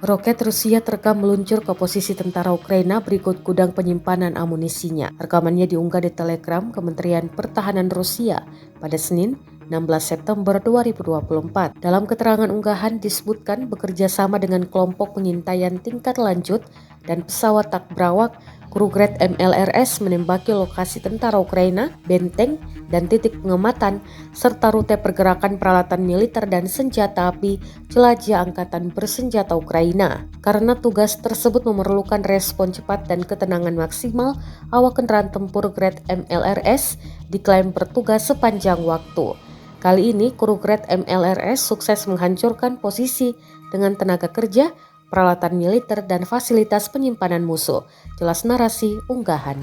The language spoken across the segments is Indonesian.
Roket Rusia terekam meluncur ke posisi tentara Ukraina berikut gudang penyimpanan amunisinya. Rekamannya diunggah di Telegram Kementerian Pertahanan Rusia pada Senin, 16 September 2024. Dalam keterangan unggahan disebutkan bekerja sama dengan kelompok pengintaian tingkat lanjut dan pesawat tak berawak, kru Grad MLRS menembaki lokasi tentara Ukraina, benteng, dan titik pengamatan, serta rute pergerakan peralatan militer dan senjata api jelajah angkatan bersenjata Ukraina. Karena tugas tersebut memerlukan respon cepat dan ketenangan maksimal, awak kendaraan tempur Grad MLRS diklaim bertugas sepanjang waktu. Kali ini, kru Grad MLRS sukses menghancurkan posisi dengan tenaga kerja, peralatan militer, dan fasilitas penyimpanan musuh. Jelas narasi unggahan.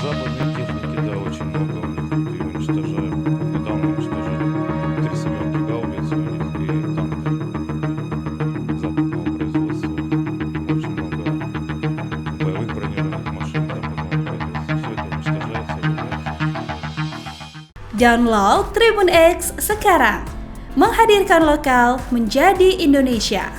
Западной техники, да, очень много у них, и уничтожают. Недавно уничтожили 3 семерки гаубиц у них и танк западного производства. Очень много боевых бронированных машин западного производства. Все это уничтожается, выдается. Download Tribun X sekarang, menghadirkan lokal menjadi Indonesia.